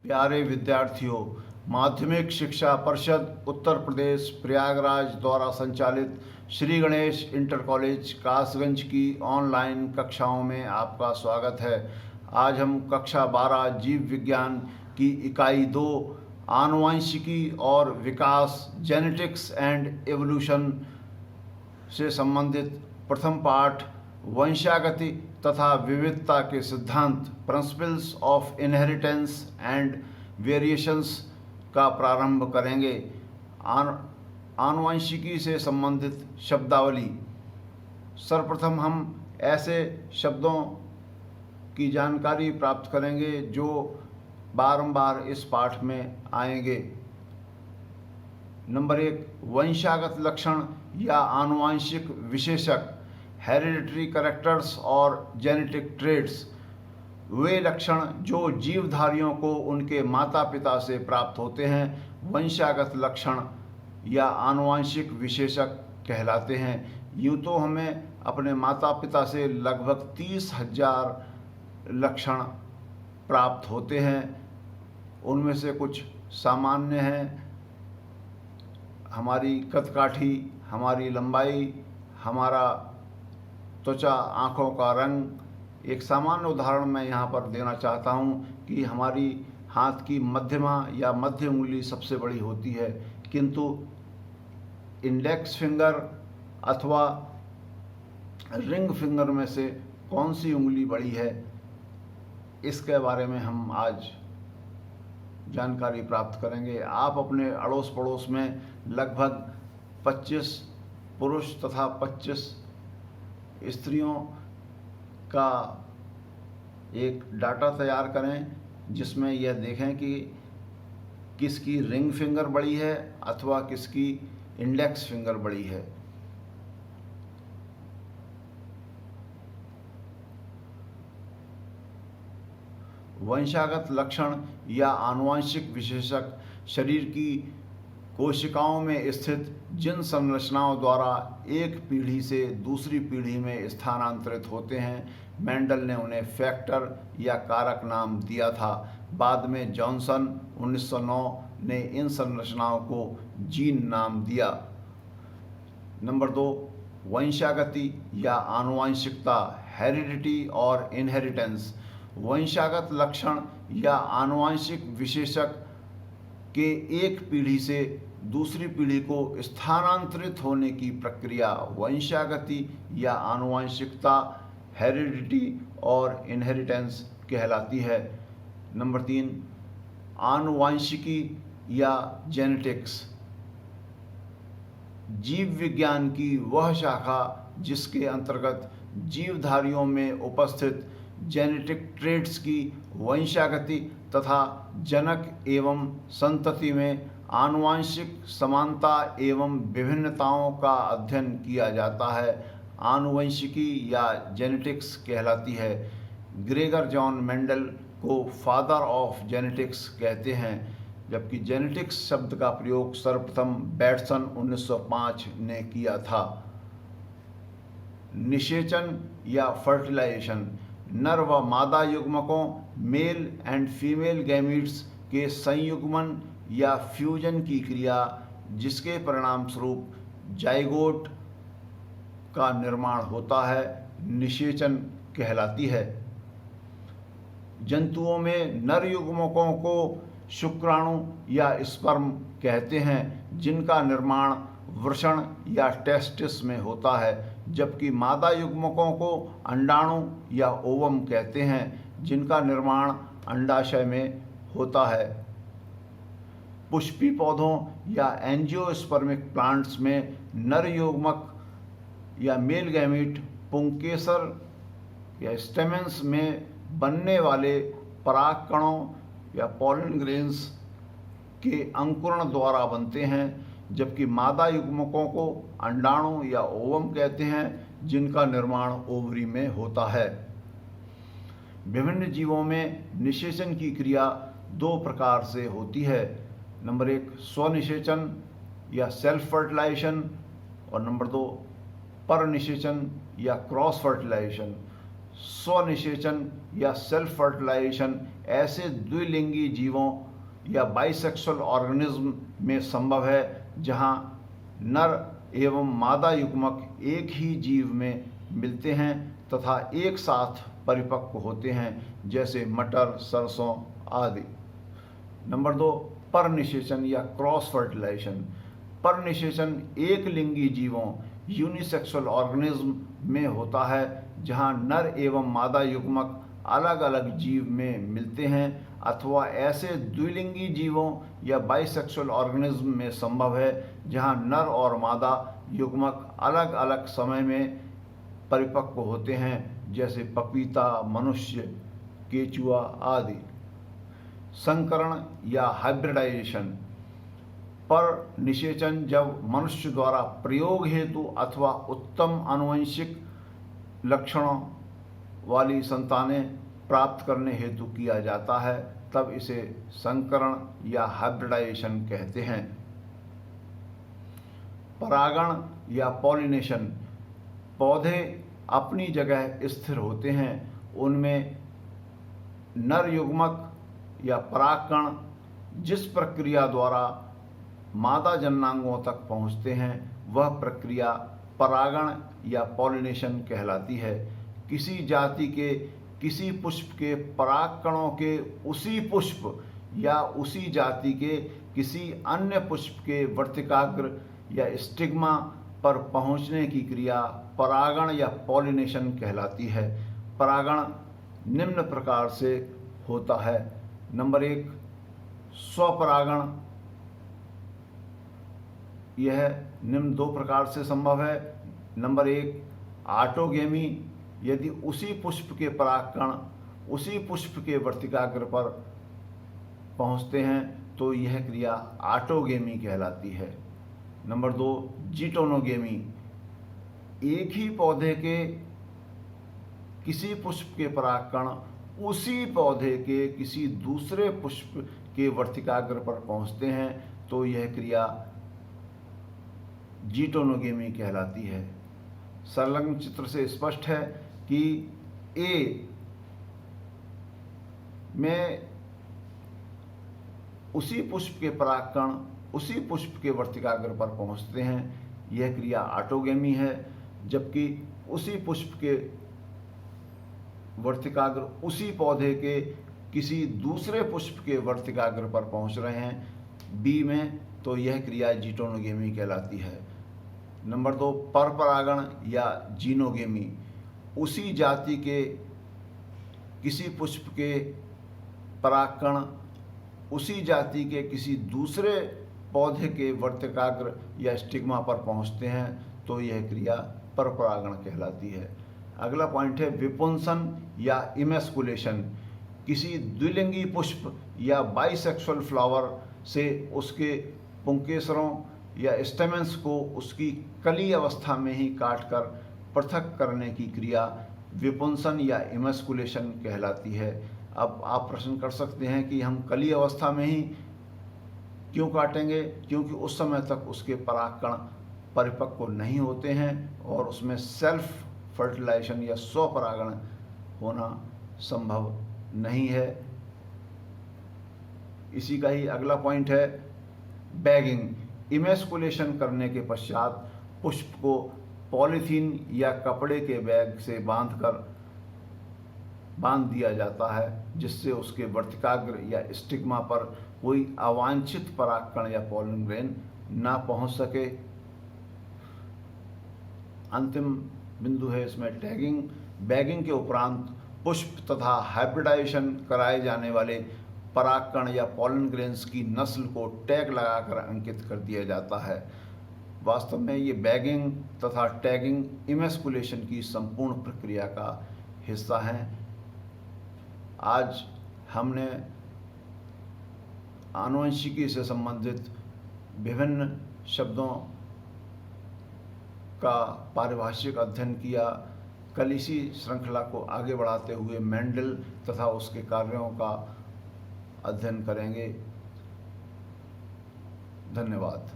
प्यारे विद्यार्थियों, माध्यमिक शिक्षा परिषद उत्तर प्रदेश प्रयागराज द्वारा संचालित श्री गणेश इंटर कॉलेज कासगंज की ऑनलाइन कक्षाओं में आपका स्वागत है। आज हम कक्षा 12 जीव विज्ञान की इकाई 2 आनुवंशिकी और विकास जेनेटिक्स एंड एवोल्यूशन से संबंधित प्रथम पाठ वंशागति तथा विविधता के सिद्धांत principles of inheritance and variations का प्रारंभ करेंगे। आनुवंशिकी से संबंधित शब्दावली। सर्वप्रथम हम ऐसे शब्दों की जानकारी प्राप्त करेंगे जो बारंबार इस पाठ में आएंगे। नंबर 1, वंशागत लक्षण या आनुवंशिक विशेषक, हेरिडिटरी कैरेक्टर्स और जेनेटिक ट्रेड्स। वे लक्षण जो जीवधारियों को उनके माता पिता से प्राप्त होते हैं वंशागत लक्षण या आनुवंशिक विशेषक कहलाते हैं। यूँ तो हमें अपने माता पिता से लगभग 30,000 लक्षण प्राप्त होते हैं। उनमें से कुछ सामान्य हैं: हमारी कदकाठी, हमारी लंबाई, हमारा त्वचा, आँखों का रंग। एक सामान्य उदाहरण मैं यहाँ पर देना चाहता हूँ कि हमारी हाथ की मध्यमा या मध्य उंगली सबसे बड़ी होती है, किंतु इंडेक्स फिंगर अथवा रिंग फिंगर में से कौन सी उंगली बड़ी है, इसके बारे में हम आज जानकारी प्राप्त करेंगे। आप अपने अड़ोस पड़ोस में लगभग 25 पुरुष तथा 25 स्त्रियों का एक डाटा तैयार करें जिसमें यह देखें कि किसकी रिंग फिंगर बड़ी है अथवा किसकी इंडेक्स फिंगर बड़ी है। वंशागत लक्षण या आनुवंशिक विशेषक शरीर की कोशिकाओं में स्थित जिन संरचनाओं द्वारा एक पीढ़ी से दूसरी पीढ़ी में स्थानांतरित होते हैं, मेंडल ने उन्हें फैक्टर या कारक नाम दिया था। बाद में जॉनसन 1909 ने इन संरचनाओं को जीन नाम दिया। नंबर 2, वंशागति या आनुवंशिकता, हेरिडिटी और इनहेरिटेंस। वंशागत लक्षण या आनुवंशिक विशेषक के एक पीढ़ी से दूसरी पीढ़ी को स्थानांतरित होने की प्रक्रिया वंशागति या आनुवंशिकता, हेरिडिटी और इनहेरिटेंस कहलाती है। नंबर 3, आनुवंशिकी या जेनेटिक्स। जीव विज्ञान की वह शाखा जिसके अंतर्गत जीवधारियों में उपस्थित जेनेटिक ट्रेड्स की वंशागति तथा जनक एवं संतति में आनुवंशिक समानता एवं विभिन्नताओं का अध्ययन किया जाता है, आनुवंशिकी या जेनेटिक्स कहलाती है। ग्रेगर जॉन मेंडल को फादर ऑफ जेनेटिक्स कहते हैं, जबकि जेनेटिक्स शब्द का प्रयोग सर्वप्रथम बैटसन 1905 ने किया था। निषेचन या फर्टिलाइजेशन। नर व मादा युग्मकों, मेल एंड फीमेल गैमीट्स के संयुग्मन या फ्यूजन की क्रिया जिसके परिणाम स्वरूप जाइगोट का निर्माण होता है, निषेचन कहलाती है। जंतुओं में नर युग्मकों को शुक्राणु या स्पर्म कहते हैं जिनका निर्माण वृषण या टेस्टिस में होता है, जबकि मादा युग्मकों को अंडाणु या ओवम कहते हैं जिनका निर्माण अंडाशय में होता है। पुष्पी पौधों या एंजियोस्पर्मिक प्लांट्स में नर युग्मक या मेल गैमीट पुंकेसर या स्टेमेंस में बनने वाले परागकणों या पॉलन ग्रेन्स के अंकुरण द्वारा बनते हैं, जबकि मादा युग्मकों को अंडाणु या ओवम कहते हैं जिनका निर्माण ओवरी में होता है। विभिन्न जीवों में निषेचन की क्रिया 2 प्रकार से होती है। नंबर 1, स्वनिषेचन या सेल्फ फर्टिलाइजेशन, और नंबर 2, पर निषेचन या क्रॉस फर्टिलाइजेशन। स्वनिषेचन या सेल्फ फर्टिलाइजेशन ऐसे द्विलिंगी जीवों या बाइसेक्सुअल ऑर्गेनिज्म में संभव है जहां नर एवं मादा युग्मक एक ही जीव में मिलते हैं तथा एक साथ परिपक्व होते हैं, जैसे मटर, सरसों आदि। नंबर 2, परनिषेचन या क्रॉस फर्टिलाइजेशन। परनिषेचन एक लिंगी जीवों यूनिसेक्सुअल ऑर्गेनिज्म में होता है जहां नर एवं मादा युग्मक अलग अलग जीव में मिलते हैं, अथवा ऐसे द्विलिंगी जीवों या बाइसेक्सुअल ऑर्गेनिज्म में संभव है जहां नर और मादा युग्मक अलग अलग समय में परिपक्व होते हैं, जैसे पपीता, मनुष्य, केचुआ आदि। संकरण या हाइब्रिडाइजेशन। पर निषेचन जब मनुष्य द्वारा प्रयोग हेतु अथवा उत्तम आनुवंशिक लक्षणों वाली संतानें प्राप्त करने हेतु किया जाता है, तब इसे संकरण या हाइब्रिडाइजेशन कहते हैं। परागण या पॉलिनेशन। पौधे अपनी जगह स्थिर होते हैं, उनमें नर युग्मक या परागकण जिस प्रक्रिया द्वारा मादा जननांगों तक पहुंचते हैं वह प्रक्रिया परागण या पॉलिनेशन कहलाती है। किसी जाति के किसी पुष्प के परागकणों के उसी पुष्प या उसी जाति के किसी अन्य पुष्प के वर्तिकाग्र या स्टिग्मा पर पहुंचने की क्रिया परागण या पॉलिनेशन कहलाती है। परागण निम्न प्रकार से होता है। नंबर 1, स्वपरागण। यह निम्न 2 प्रकार से संभव है। Number 1, autogamy. यदि उसी पुष्प के परागकण उसी पुष्प के वर्तिकाग्र पर पहुंचते हैं तो यह क्रिया ऑटोगेमी कहलाती है। Number 2, geitonogamy. एक ही पौधे के किसी पुष्प के परागकण उसी पौधे के किसी दूसरे पुष्प के वर्तिकाग्र पर पहुंचते हैं तो यह क्रिया जीटोनोगेमी कहलाती है। संलग्न चित्र से स्पष्ट है कि ए में उसी पुष्प के परागकण उसी पुष्प के वर्तिकाग्र पर पहुंचते हैं, यह क्रिया ऑटोगेमी है, जबकि उसी पुष्प के वर्तिकाग्र उसी पौधे के किसी दूसरे पुष्प के वर्तिकाग्र पर पहुंच रहे हैं बी में, तो यह क्रिया जीटोनोगेमी कहलाती है। नंबर 2, परपरागण या जीनोगेमी। उसी जाति के किसी पुष्प के परागकण उसी जाति के किसी दूसरे पौधे के वर्तिकाग्र या स्टिग्मा पर पहुंचते हैं तो यह क्रिया परपरागण कहलाती है। अगला पॉइंट है विपुंसन या इमेस्कुलेशन। किसी द्विलिंगी पुष्प या बाइसेक्सुअल फ्लावर से उसके पुंकेसरों या स्टेमेंस को उसकी कली अवस्था में ही काटकर पृथक करने की क्रिया विपुंसन या इमेस्कुलेशन कहलाती है। अब आप प्रश्न कर सकते हैं कि हम कली अवस्था में ही क्यों काटेंगे? क्योंकि उस समय तक उसके परागकण परिपक्व नहीं होते हैं और उसमें सेल्फ फर्टिलाइजेशन या स्वपरागण होना संभव नहीं है। इसी का ही अगला पॉइंट है बैगिंग। इमेस्कुलेशन करने के पश्चात पुष्प को पॉलीथीन या कपड़े के बैग से बांध दिया जाता है, जिससे उसके वर्तिकाग्र या स्टिग्मा पर कोई अवांछित परागकण या पॉलन ग्रेन ना पहुंच सके। अंतिम बिंदु है इसमें टैगिंग। बैगिंग के उपरांत पुष्प तथा हाइब्रिडाइजेशन कराए जाने वाले परागकण या पॉलन ग्रेन्स की नस्ल को टैग लगाकर अंकित कर दिया जाता है। वास्तव में ये बैगिंग तथा टैगिंग इमेस्कुलेशन की संपूर्ण प्रक्रिया का हिस्सा हैं। आज हमने आनुवंशिकी से संबंधित विभिन्न शब्दों का पारिभाषिक अध्ययन किया। कल इसी श्रृंखला को आगे बढ़ाते हुए मेंडल तथा उसके कार्यों का अध्ययन करेंगे। धन्यवाद।